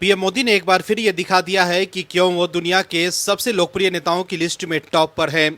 PM Modi ने एक बार फिर ये दिखा दिया है कि क्यों वो दुनिया के सबसे लोकप्रिय नेताओं की लिस्ट में टॉप पर है।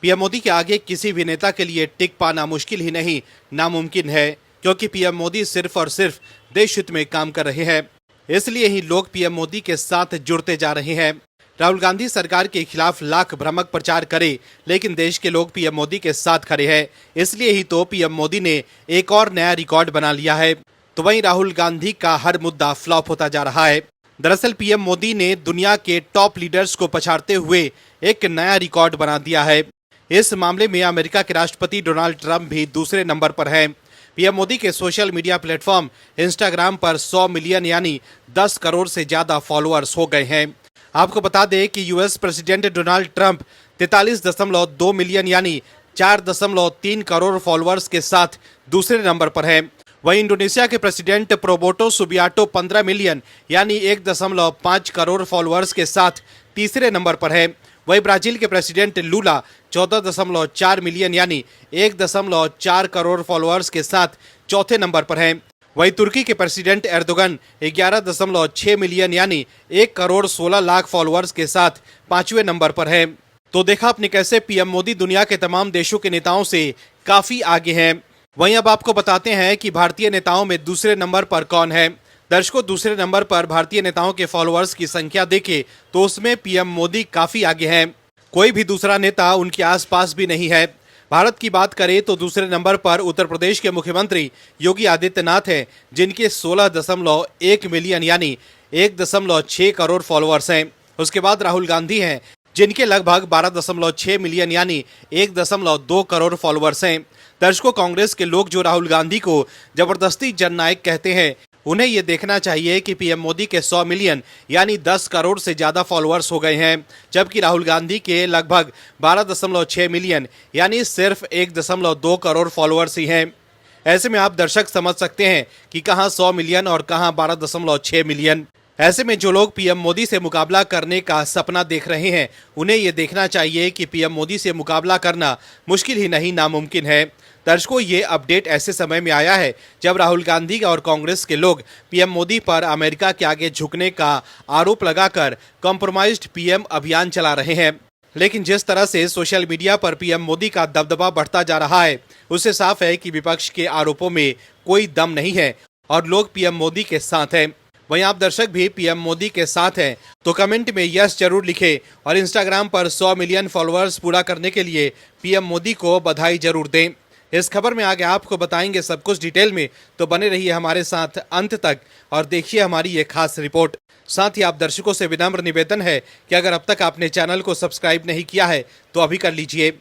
पीएम मोदी के आगे किसी भी नेता के लिए टिक पाना मुश्किल ही नहीं नामुमकिन है, क्योंकि पीएम मोदी सिर्फ और सिर्फ देश हित में काम कर रहे हैं। इसलिए ही लोग पीएम मोदी के साथ जुड़ते जा रहे हैं। राहुल गांधी सरकार के खिलाफ लाख भ्रामक प्रचार करे, लेकिन देश के लोग पीएम मोदी के साथ खड़े हैं। इसलिए ही तो पीएम मोदी ने एक और नया रिकॉर्ड बना लिया है। तो वहीं राहुल गांधी का हर मुद्दा फ्लॉप होता जा रहा है। दरअसल पीएम मोदी ने दुनिया के टॉप लीडर्स को पछाड़ते हुए एक नया रिकॉर्ड बना दिया है। इस मामले में अमेरिका के राष्ट्रपति डोनाल्ड ट्रंप भी दूसरे नंबर पर हैं। पीएम मोदी के सोशल मीडिया प्लेटफॉर्म इंस्टाग्राम पर 100 मिलियन यानी 10 करोड़ से ज्यादा फॉलोअर्स हो गए हैं। आपको बता दें कि US president Donald Trump 43.2 million यानी 4.3 करोड़ फॉलोअर्स के साथ दूसरे नंबर पर हैं। वहीं इंडोनेशिया के प्रेसिडेंट प्रोबोटो सुबियाटो 15 मिलियन यानी 1.5 करोड़ फॉलोअर्स के साथ तीसरे नंबर पर है। वहीं ब्राजील के प्रेसिडेंट लूला 14.4 मिलियन यानी 1.4 करोड़ फॉलोअर्स के साथ चौथे नंबर पर हैं। वहीं तुर्की के प्रेसिडेंट एर्दोगन 11.6 मिलियन यानी 1 करोड़ 16 लाख फॉलोअर्स के साथ पांचवें नंबर पर हैं। तो देखा आपने कैसे पीएम मोदी दुनिया के तमाम देशों के नेताओं से काफी आगे हैं। वहीं अब आपको बताते हैं कि भारतीय नेताओं में दूसरे नंबर पर कौन है। दर्शकों, दूसरे नंबर पर भारतीय नेताओं के फॉलोअर्स की संख्या देखें तो उसमें पीएम मोदी काफी आगे हैं। कोई भी दूसरा नेता उनके आसपास भी नहीं है। भारत की बात करें तो दूसरे नंबर पर उत्तर प्रदेश के मुख्यमंत्री योगी आदित्यनाथ हैं, जिनके 16.1 मिलियन यानी 1.6 करोड़ फॉलोअर्स हैं। उसके बाद राहुल गांधी हैं, जिनके लगभग 12.6 मिलियन यानी 1.2 करोड़ फॉलोअर्स हैं। दर्शकों, कांग्रेस के लोग जो राहुल गांधी को जबरदस्ती जननायक कहते हैं, उन्हें ये देखना चाहिए कि पीएम मोदी के 100 मिलियन यानी 10 करोड़ से ज्यादा फॉलोअर्स हो गए हैं, जबकि राहुल गांधी के लगभग 12.6 मिलियन यानी सिर्फ 1.2 करोड़ फॉलोअर्स ही हैं। ऐसे में आप दर्शक समझ सकते हैं कि कहां 100 मिलियन और कहां 12.6 मिलियन। ऐसे में जो लोग पीएम मोदी से मुकाबला करने का सपना देख रहे हैं, उन्हें ये देखना चाहिए कि पीएम मोदी से मुकाबला करना मुश्किल ही नहीं नामुमकिन है। दर्शकों, ये अपडेट ऐसे समय में आया है जब राहुल गांधी और कांग्रेस के लोग पीएम मोदी पर अमेरिका के आगे झुकने का आरोप लगाकर कॉम्प्रोमाइज्ड पीएम अभियान चला रहे हैं। लेकिन जिस तरह से सोशल मीडिया पर पीएम मोदी का दबदबा बढ़ता जा रहा है, उससे साफ है कि विपक्ष के आरोपों में कोई दम नहीं है और लोग पीएम मोदी के साथ हैं। वहीं आप दर्शक भी पीएम मोदी के साथ हैं तो कमेंट में यस जरूर लिखें और इंस्टाग्राम पर 100 मिलियन फॉलोअर्स पूरा करने के लिए पीएम मोदी को बधाई जरूर दें। इस खबर में आगे आपको बताएंगे सब कुछ डिटेल में, तो बने रहिए हमारे साथ अंत तक और देखिए हमारी ये खास रिपोर्ट। साथ ही आप दर्शकों से विनम्र निवेदन है कि अगर अब तक आपने चैनल को सब्सक्राइब नहीं किया है तो अभी कर लीजिए।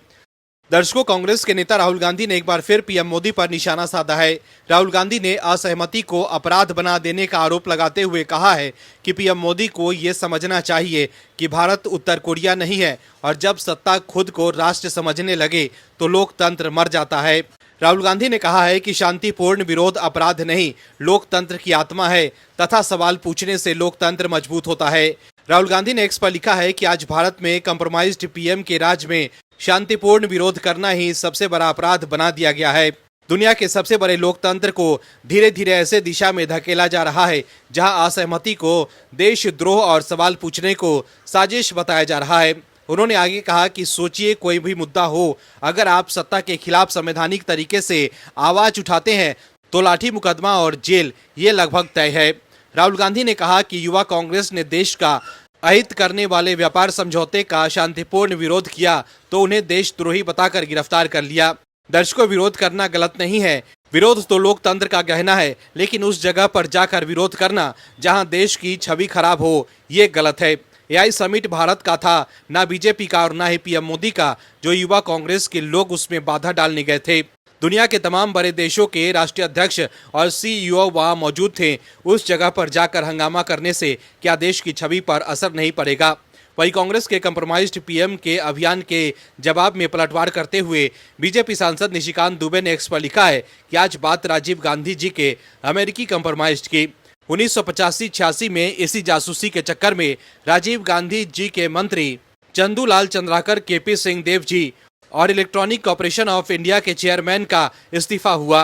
दर्शकों, कांग्रेस के नेता राहुल गांधी ने एक बार फिर पीएम मोदी पर निशाना साधा है। राहुल गांधी ने असहमति को अपराध बना देने का आरोप लगाते हुए कहा है कि पीएम मोदी को ये समझना चाहिए कि भारत उत्तर कोरिया नहीं है और जब सत्ता खुद को राष्ट्र समझने लगे तो लोकतंत्र मर जाता है। राहुल गांधी ने कहा है कि शांतिपूर्ण विरोध अपराध नहीं, लोकतंत्र की आत्मा है तथा सवाल पूछने से लोकतंत्र मजबूत होता है। राहुल गांधी ने एक्स पर लिखा है कि आज भारत में कंप्रोमाइज्ड पीएम के राज में शांतिपूर्ण विरोध करना ही सबसे बड़ा अपराध बना दिया गया है। दुनिया के सबसे बड़े लोकतंत्र को धीरे धीरे ऐसे दिशा में धकेला जा रहा है जहां असहमति को देशद्रोह और सवाल पूछने को साजिश बताया जा रहा है। उन्होंने आगे कहा कि सोचिए, कोई भी मुद्दा हो, अगर आप सत्ता के खिलाफ संवैधानिक तरीके से आवाज उठाते हैं तो लाठी, मुकदमा और जेल ये लगभग तय है। राहुल गांधी ने कहा कि युवा कांग्रेस ने देश का अहित करने वाले व्यापार समझौते का शांतिपूर्ण विरोध किया तो उन्हें देशद्रोही बताकर गिरफ्तार कर लिया। दर्शकों, विरोध करना गलत नहीं है, विरोध तो लोकतंत्र का गहना है, लेकिन उस जगह पर जाकर विरोध करना जहां देश की छवि खराब हो, ये गलत है। एआई समिट भारत का था, ना बीजेपी का और ना ही पीएम मोदी का, जो युवा कांग्रेस के लोग उसमें बाधा डालने गए थे। दुनिया के तमाम बड़े देशों के राष्ट्रीय अध्यक्ष और सीईओ वहां मौजूद थे। उस जगह पर जाकर हंगामा करने से क्या देश की छवि पर असर नहीं पड़ेगा? वहीं कांग्रेस के कंप्रोमाइज्ड पीएम के अभियान के जवाब में पलटवार करते हुए बीजेपी सांसद निशिकांत दुबे ने एक्स पर लिखा है कि आज बात राजीव गांधी जी के अमेरिकी कंप्रोमाइज्ड की। 1985-86 में इसी जासूसी के चक्कर में राजीव गांधी जी के मंत्री चंदूलाल चंद्राकर, केपी सिंह देव जी और इलेक्ट्रॉनिक कॉर्पोरेशन ऑफ इंडिया के चेयरमैन का इस्तीफा हुआ।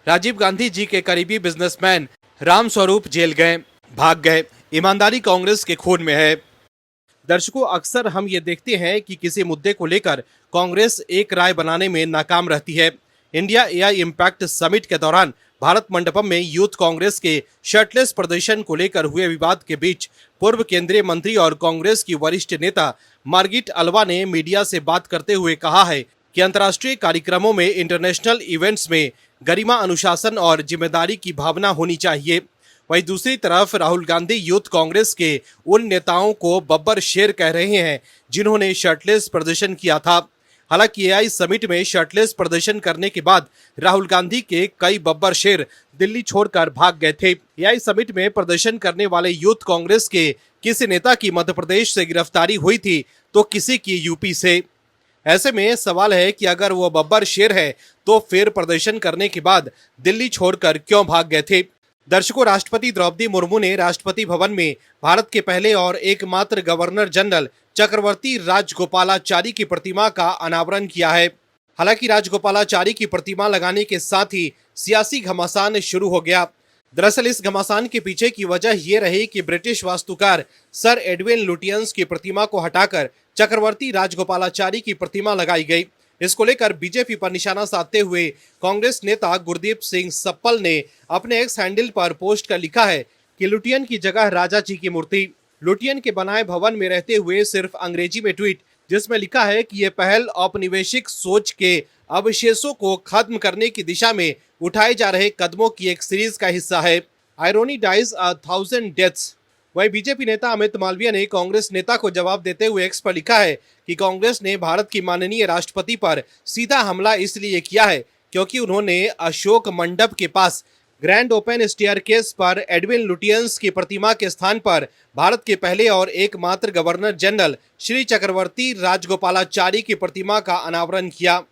राजीव गांधी जी के करीबी बिजनेसमैन राम स्वरूप जेल गए, भाग गए। ईमानदारी कांग्रेस के खून में है। दर्शकों, अक्सर हम ये देखते हैं कि किसी मुद्दे को लेकर कांग्रेस एक राय बनाने में नाकाम रहती है। इंडिया एआई इम्पैक्ट समिट के दौरान भारत मंडपम में यूथ कांग्रेस के शर्टलेस प्रदर्शन को लेकर हुए विवाद के बीच पूर्व केंद्रीय मंत्री और कांग्रेस की वरिष्ठ नेता मार्गिट अल्वा ने मीडिया से बात करते हुए कहा है कि अंतर्राष्ट्रीय कार्यक्रमों में, इंटरनेशनल इवेंट्स में गरिमा, अनुशासन और जिम्मेदारी की भावना होनी चाहिए। वहीं दूसरी तरफ राहुल गांधी यूथ कांग्रेस के उन नेताओं को बब्बर शेर कह रहे हैं जिन्होंने शर्टलेस प्रदर्शन किया था। हालांकि एआई समिट में शर्टलेस प्रदर्शन करने के बाद राहुल गांधी के कई बब्बर शेर दिल्ली छोड़कर भाग गए थे। एआई समिट में प्रदर्शन करने वाले यूथ कांग्रेस के किसी नेता की मध्य प्रदेश से गिरफ्तारी हुई थी तो किसी की यूपी से। ऐसे में सवाल है कि अगर वो बब्बर शेर है तो फिर प्रदर्शन करने के बाद दिल्ली छोड़कर क्यों भाग गए थे। दर्शकों, राष्ट्रपति द्रौपदी मुर्मू ने राष्ट्रपति भवन में भारत के पहले और एकमात्र गवर्नर जनरल चक्रवर्ती राजगोपालाचारी की प्रतिमा का अनावरण किया है। हालांकि राजगोपालाचारी की प्रतिमा लगाने के साथ ही सियासी घमासान शुरू हो गया। दरअसल इस घमासान के पीछे की वजह ये रही कि ब्रिटिश वास्तुकार सर एडविन लुटियंस की प्रतिमा को हटाकर चक्रवर्ती राजगोपालाचारी की प्रतिमा लगाई गई। इसको लेकर बीजेपी पर निशाना साधते हुए कांग्रेस नेता गुरदीप सिंह सप्पल ने अपने एक्स हैंडल पर पोस्ट कर लिखा है कि लुटियन की जगह राजा जी की मूर्ति। लुटियन के बनाए भवन में रहते हुए सिर्फ अंग्रेजी में ट्वीट जिसमें लिखा है कि ये पहल औपनिवेशिक सोच के अवशेषों को खत्म करने की दिशा में उठाए जा रहे कदमों की एक सीरीज का हिस्सा है। आयरोनी डाइज 1000 डेथ्स। वहीं बीजेपी नेता अमित मालवीय ने कांग्रेस नेता को जवाब देते हुए एक्स पर लिखा है कि कांग्रेस ने भारत की माननीय राष्ट्रपति पर सीधा हमला इसलिए किया है क्योंकि उन्होंने अशोक मंडप के पास ग्रैंड ओपन स्टेयरकेस पर एडविन लुटियंस की प्रतिमा के स्थान पर भारत के पहले और एकमात्र गवर्नर जनरल श्री चक्रवर्ती राजगोपालाचारी की प्रतिमा का अनावरण किया।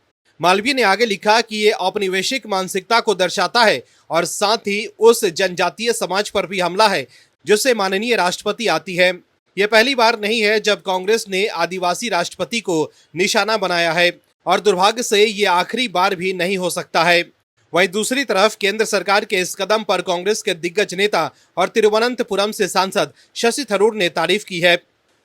मालवीय ने आगे लिखा कि ये औपनिवेशिक मानसिकता को दर्शाता है और साथ ही उस जनजातीय समाज पर भी हमला है जिससे माननीय राष्ट्रपति आती है। यह पहली बार नहीं है जब कांग्रेस ने आदिवासी राष्ट्रपति को निशाना बनाया है और दुर्भाग्य से ये आखिरी बार भी नहीं हो सकता है। वहीं दूसरी तरफ केंद्र सरकार के इस कदम पर कांग्रेस के दिग्गज नेता और तिरुवनंतपुरम से सांसद शशि थरूर ने तारीफ की है।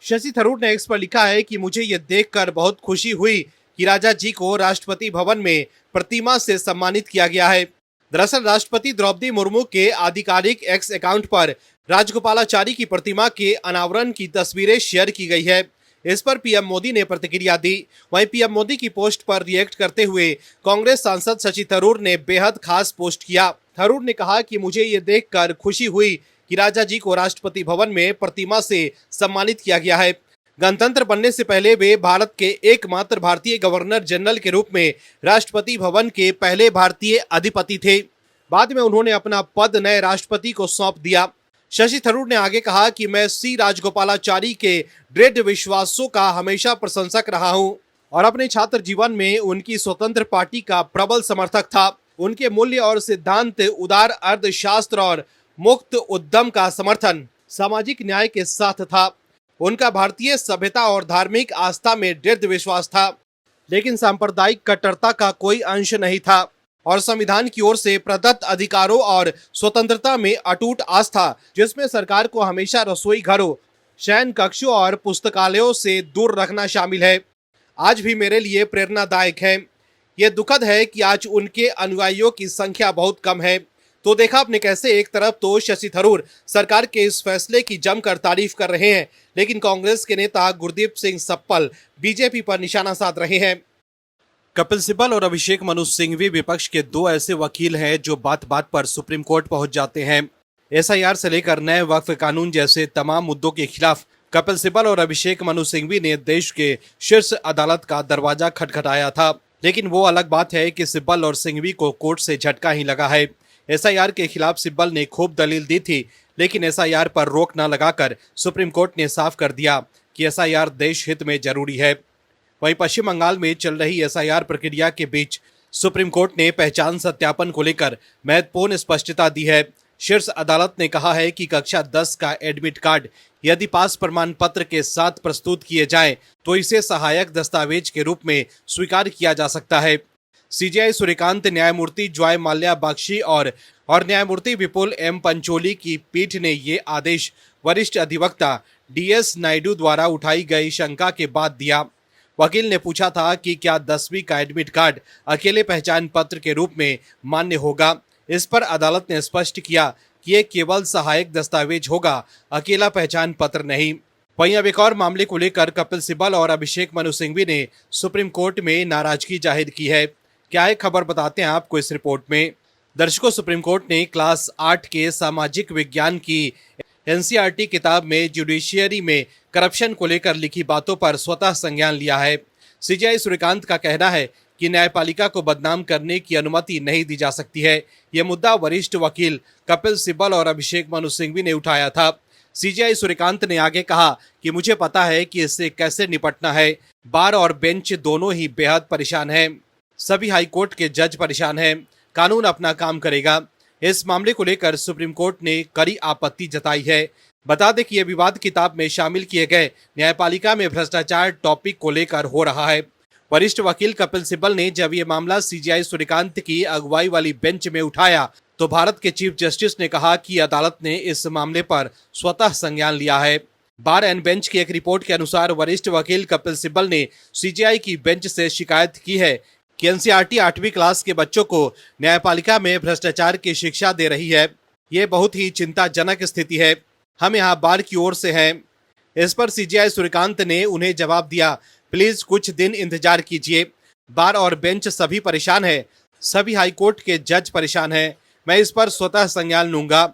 शशि थरूर ने एक्स पर लिखा है कि मुझे ये देखकर बहुत खुशी हुई कि राजा जी को राष्ट्रपति भवन में प्रतिमा से सम्मानित किया गया है। दरअसल राष्ट्रपति द्रौपदी मुर्मू के आधिकारिक एक्स अकाउंट पर राजगोपालाचारी की प्रतिमा के अनावरण की तस्वीरें शेयर की गई है। इस पर पीएम मोदी ने प्रतिक्रिया दी। वहीं पीएम मोदी की पोस्ट पर रिएक्ट करते हुए कांग्रेस सांसद शशि थरूर ने बेहद खास पोस्ट किया। थरूर ने कहा कि मुझे ये देखकर खुशी हुई कि राजा जी को राष्ट्रपति भवन में प्रतिमा से सम्मानित किया गया है। गणतंत्र बनने से पहले वे भारत के एकमात्र भारतीय गवर्नर जनरल के रूप में राष्ट्रपति भवन के पहले भारतीय अधिपति थे। बाद में उन्होंने अपना पद नए राष्ट्रपति को सौंप दिया। शशि थरूर ने आगे कहा कि मैं सी राजगोपालाचारी के दृढ़ विश्वासों का हमेशा प्रशंसक रहा हूं और अपने छात्र जीवन में उनकी स्वतंत्र पार्टी का प्रबल समर्थक था। उनके मूल्य और सिद्धांत उदार अर्थशास्त्र और मुक्त उद्यम का समर्थन सामाजिक न्याय के साथ था। उनका भारतीय सभ्यता और धार्मिक आस्था में दृढ़ विश्वास था, लेकिन सांप्रदायिक कट्टरता का कोई अंश नहीं था और संविधान की ओर से प्रदत्त अधिकारों और स्वतंत्रता में अटूट आस्था, जिसमें सरकार को हमेशा रसोई घरों, शयन कक्षों और पुस्तकालयों से दूर रखना शामिल है, आज भी मेरे लिए प्रेरणादायक है। ये दुखद है कि आज उनके अनुयायियों की संख्या बहुत कम है। तो देखा आपने कैसे एक तरफ तो शशि थरूर सरकार के इस फैसले की जमकर तारीफ कर रहे हैं, लेकिन कांग्रेस के नेता गुरदीप सिंह सप्पल बीजेपी पर निशाना साध रहे हैं। कपिल सिब्बल और अभिषेक मनु सिंघवी विपक्ष के दो ऐसे वकील हैं जो बात बात पर सुप्रीम कोर्ट पहुंच जाते हैं। एसआईआर से लेकर नए वक्फ कानून जैसे तमाम मुद्दों के खिलाफ कपिल सिब्बल और अभिषेक मनु सिंघवी ने देश के शीर्ष अदालत का दरवाजा खटखटाया था, लेकिन वो अलग बात है कि सिब्बल और सिंघवी को कोर्ट से झटका ही लगा है। एसआईआर के खिलाफ सिब्बल ने खूब दलील दी थी, लेकिन एसआईआर पर रोक न लगाकर सुप्रीम कोर्ट ने साफ कर दिया कि एसआईआर देश हित में जरूरी है। वहीं पश्चिम बंगाल में चल रही एसआईआर प्रक्रिया के बीच सुप्रीम कोर्ट ने पहचान सत्यापन को लेकर महत्वपूर्ण स्पष्टता दी है। शीर्ष अदालत ने कहा है कि कक्षा 10 का एडमिट कार्ड यदि पास प्रमाण पत्र के साथ प्रस्तुत किए जाए तो इसे सहायक दस्तावेज के रूप में स्वीकार किया जा सकता है। सीजेआई सूर्यकांत, न्यायमूर्ति जॉय माल्या बख्शी और न्यायमूर्ति विपुल एम पंचोली की पीठ ने ये आदेश वरिष्ठ अधिवक्ता DS नायडू द्वारा उठाई गई शंका के बाद दिया। वकील ने पूछा था कि क्या 10वीं का एडमिट कार्ड अकेले पहचान पत्र के रूप में मान्य होगा। इस पर अदालत ने स्पष्ट किया कि ये केवल सहायक दस्तावेज होगा, अकेला पहचान पत्र नहीं। वहीं अब एक और मामले को लेकर कपिल सिब्बल और अभिषेक मनु सिंघवी ने सुप्रीम कोर्ट में नाराजगी जाहिर की है। क्या है खबर, बताते हैं आपको इस रिपोर्ट में। दर्शकों, सुप्रीम कोर्ट ने क्लास 8 के सामाजिक विज्ञान की NCERT किताब में जुडिशियरी में करप्शन को लेकर लिखी बातों पर स्वतः संज्ञान लिया है। CJI सूर्यकांत का कहना है कि न्यायपालिका को बदनाम करने की अनुमति नहीं दी जा सकती है। यह मुद्दा वरिष्ठ वकील कपिल सिब्बल और अभिषेक मनु सिंघवी ने उठाया था। CJI सूर्यकांत ने आगे कहा कि मुझे पता है कि इससे कैसे निपटना है। बार और बेंच दोनों ही बेहद परेशान हैं। सभी हाईकोर्ट के जज परेशान हैं। कानून अपना काम करेगा। इस मामले को लेकर सुप्रीम कोर्ट ने कड़ी आपत्ति जताई है। बता दें कि यह विवाद किताब में शामिल किए गए न्यायपालिका में भ्रष्टाचार टॉपिक को लेकर हो रहा है। वरिष्ठ वकील कपिल सिब्बल ने जब ये मामला CJI सूर्यकांत की अगुवाई वाली बेंच में उठाया तो भारत के चीफ जस्टिस ने कहा कि अदालत ने इस मामले पर स्वतः संज्ञान लिया है। बार एंड बेंच की एक रिपोर्ट के अनुसार वरिष्ठ वकील कपिल सिब्बल ने CJI की बेंच से शिकायत की है कि NCERT 8वीं क्लास के बच्चों को न्यायपालिका में भ्रष्टाचार की शिक्षा दे रही है। ये बहुत ही चिंताजनक स्थिति है। हम यहाँ बार की ओर से हैं। इस पर CJI सूर्यकांत ने उन्हें जवाब दिया, प्लीज कुछ दिन इंतजार कीजिए। बार और बेंच सभी परेशान है। सभी हाईकोर्ट के जज परेशान हैं। मैं इस पर स्वतः संज्ञान लूंगा।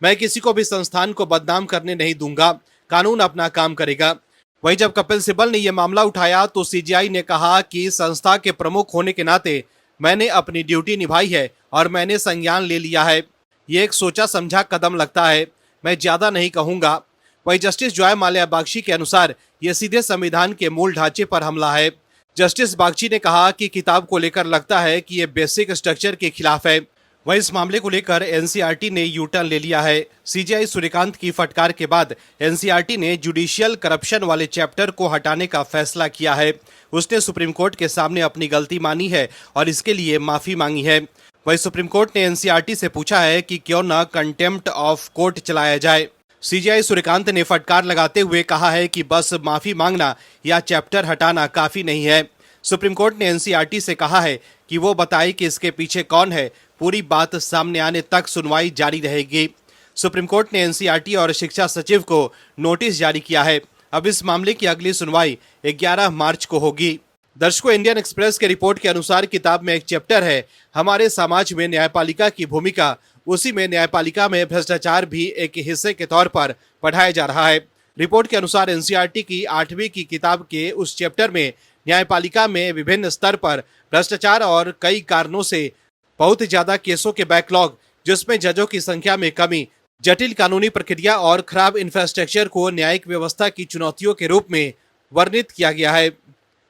मैं किसी को भी संस्थान को बदनाम करने नहीं दूंगा। कानून अपना काम करेगा। वहीं जब कपिल सिब्बल ने यह मामला उठाया तो CJI ने कहा कि संस्था के प्रमुख होने के नाते मैंने अपनी ड्यूटी निभाई है और मैंने संज्ञान ले लिया है। ये एक सोचा समझा कदम लगता है। मैं ज्यादा नहीं कहूंगा। वहीं जस्टिस जॉय माल्या बागची के अनुसार यह सीधे संविधान के मूल ढांचे पर हमला है। जस्टिस बागची ने कहा कि किताब को लेकर लगता है कि यह बेसिक स्ट्रक्चर के खिलाफ है। वहीं इस मामले को लेकर NCERT ने U-टर्न ले लिया है। CJI सूर्यकांत की फटकार के बाद NCERT ने जुडिशियल करप्शन वाले चैप्टर को हटाने का फैसला किया है। उसने सुप्रीम कोर्ट के सामने अपनी गलती मानी है और इसके लिए माफी मांगी है। वहीं सुप्रीम कोर्ट ने NCERT से पूछा है कि क्यों न कंटेम्प्ट ऑफ कोर्ट चलाया जाए। CJI सूर्यकांत ने फटकार लगाते हुए कहा है कि बस माफी मांगना या चैप्टर हटाना काफी नहीं है। सुप्रीम कोर्ट ने NCERT से कहा है कि वो बताए कि इसके पीछे कौन है। पूरी बात सामने आने तक सुनवाई जारी रहेगी। सुप्रीम कोर्ट ने NCERT और शिक्षा सचिव को नोटिस जारी किया है। अब इस मामले की अगली सुनवाई 11 मार्च को होगी। दर्शकों, इंडियन एक्सप्रेस के रिपोर्ट के अनुसार किताब में एक चैप्टर है हमारे समाज में न्यायपालिका की भूमिका। उसी में न्यायपालिका में भ्रष्टाचार भी एक हिस्से के तौर पर पढ़ाया जा रहा है। रिपोर्ट के अनुसार NCERT की 8वीं की किताब के उस चैप्टर में न्यायपालिका में विभिन्न स्तर पर भ्रष्टाचार और कई कारणों से बहुत ज्यादा केसों के बैकलॉग, जिसमें जजों की संख्या में कमी, जटिल कानूनी प्रक्रिया और खराब इंफ्रास्ट्रक्चर को न्यायिक व्यवस्था की चुनौतियों के रूप में वर्णित किया गया है।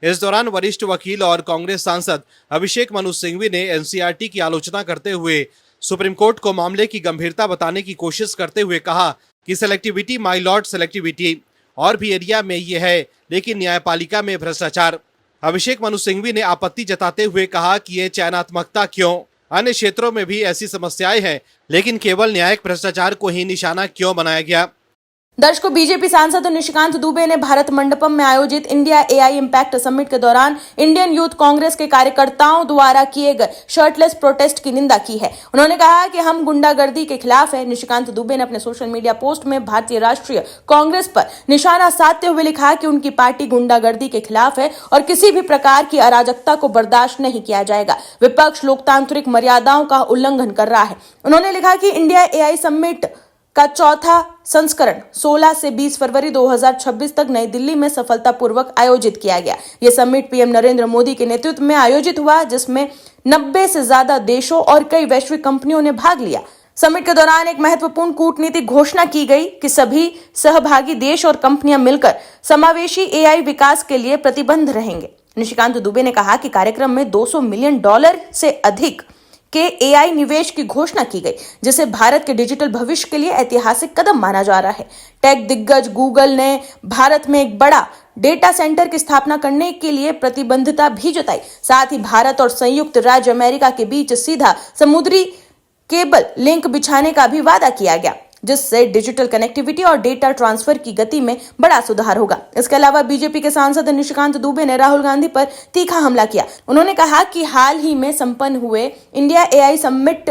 इस दौरान वरिष्ठ वकील और कांग्रेस सांसद अभिषेक मनु सिंघवी ने NCERT की आलोचना करते हुए सुप्रीम कोर्ट को मामले की गंभीरता बताने की कोशिश करते हुए कहा कि सेलेक्टिविटी माय लॉर्ड सेलेक्टिविटी और भी एरिया में ये है, लेकिन न्यायपालिका में भ्रष्टाचार। अभिषेक मनु सिंघवी ने आपत्ति जताते हुए कहा कि ये चयनात्मकता क्यों? अन्य क्षेत्रों में भी ऐसी समस्याएं हैं, लेकिन केवल न्यायिक भ्रष्टाचार को ही निशाना क्यों बनाया गया? दर्शकों, बीजेपी सांसद निशिकांत दुबे ने भारत मंडपम में आयोजित इंडिया AI इम्पैक्ट समिट के दौरान इंडियन यूथ कांग्रेस के कार्यकर्ताओं द्वारा किए गए शर्टलेस प्रोटेस्ट की निंदा की है। उन्होंने कहा कि हम गुंडागर्दी के खिलाफ है। निशिकांत दुबे ने अपने सोशल मीडिया पोस्ट में भारतीय राष्ट्रीय कांग्रेस पर निशाना साधते हुए लिखा कि उनकी पार्टी गुंडागर्दी के खिलाफ है और किसी भी प्रकार की अराजकता को बर्दाश्त नहीं किया जाएगा। विपक्ष लोकतांत्रिक मर्यादाओं का उल्लंघन कर रहा है। उन्होंने लिखा कि इंडिया AI समिट का चौथा संस्करण 16 से 20 फरवरी 2026 तक नई दिल्ली में सफलतापूर्वक आयोजित किया गया। यह समिट पीएम नरेंद्र मोदी के नेतृत्व में आयोजित हुआ, जिसमें 90 से ज्यादा देशों और कई वैश्विक कंपनियों ने भाग लिया। समिट के दौरान एक महत्वपूर्ण कूटनीतिक घोषणा की गई कि सभी सहभागी देश और कंपनियां मिलकर समावेशी AI विकास के लिए प्रतिबद्ध रहेंगे। निशिकांत दुबे ने कहा कि कार्यक्रम में $200 मिलियन से अधिक के AI निवेश की घोषणा की गई, जिसे भारत के डिजिटल भविष्य के लिए ऐतिहासिक कदम माना जा रहा है। टेक दिग्गज गूगल ने भारत में एक बड़ा डेटा सेंटर की स्थापना करने के लिए प्रतिबद्धता भी जताई। साथ ही भारत और संयुक्त राज्य अमेरिका के बीच सीधा समुद्री केबल लिंक बिछाने का भी वादा किया गया। जिससे डिजिटल कनेक्टिविटी और डेटा ट्रांसफर की गति में बड़ा सुधार होगा। इसके अलावा बीजेपी के सांसद निशिकांत दुबे ने राहुल गांधी पर तीखा हमला किया। उन्होंने कहा कि हाल ही में संपन्न हुए इंडिया एआई समिट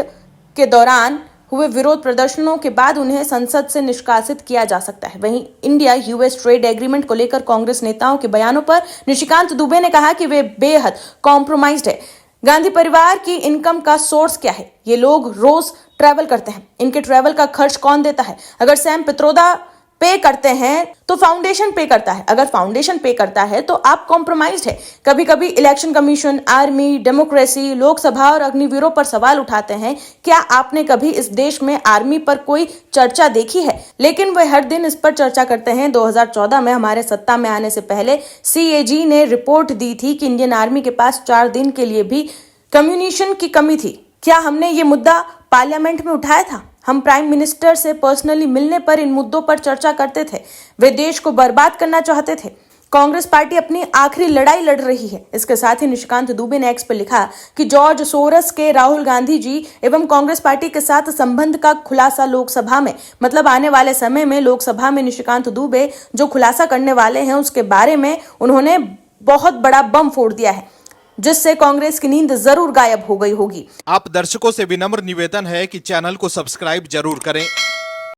के दौरान हुए विरोध प्रदर्शनों के बाद उन्हें संसद से निष्कासित किया जा सकता है। वहीं इंडिया यूएस ट्रेड एग्रीमेंट को लेकर कांग्रेस नेताओं के बयानों पर निशिकांत दुबे ने कहा कि वे बेहद कॉम्प्रोमाइज्ड है। गांधी परिवार की इनकम का सोर्स क्या है? ये लोग रोज ट्रैवल करते हैं, इनके ट्रैवल का खर्च कौन देता है? अगर सैम पित्रोदा पे करते हैं तो फाउंडेशन पे करता है, अगर फाउंडेशन पे करता है तो आप कॉम्प्रोमाइज्ड है। कभी कभी election commission, army, democracy, Lok Sabha और अग्निवीरों पर सवाल उठाते हैं। क्या आपने कभी इस देश में आर्मी पर कोई चर्चा देखी है? लेकिन वे हर दिन इस पर चर्चा करते हैं। 2014 में हमारे सत्ता में आने से पहले CAG ने रिपोर्ट दी थी कि इंडियन आर्मी के पास 4 दिन के लिए भी कम्युनिकेशन की कमी थी। क्या हमने ये मुद्दा पार्लियामेंट में उठाया था? हम प्राइम मिनिस्टर से पर्सनली मिलने पर इन मुद्दों पर चर्चा करते थे। वे देश को बर्बाद करना चाहते थे। कांग्रेस पार्टी अपनी आखिरी लड़ाई लड़ रही है। इसके साथ ही निशिकांत दुबे ने एक्स पर लिखा कि जॉर्ज सोरस के राहुल गांधी जी एवं कांग्रेस पार्टी के साथ संबंध का खुलासा लोकसभा में, मतलब आने वाले समय में लोकसभा में निशिकांत दुबे जो खुलासा करने वाले हैं उसके बारे में उन्होंने बहुत बड़ा बम फोड़ दिया है, जिससे कांग्रेस की नींद जरूर गायब हो गई होगी। आप दर्शकों से विनम्र निवेदन है कि चैनल को सब्सक्राइब जरूर करें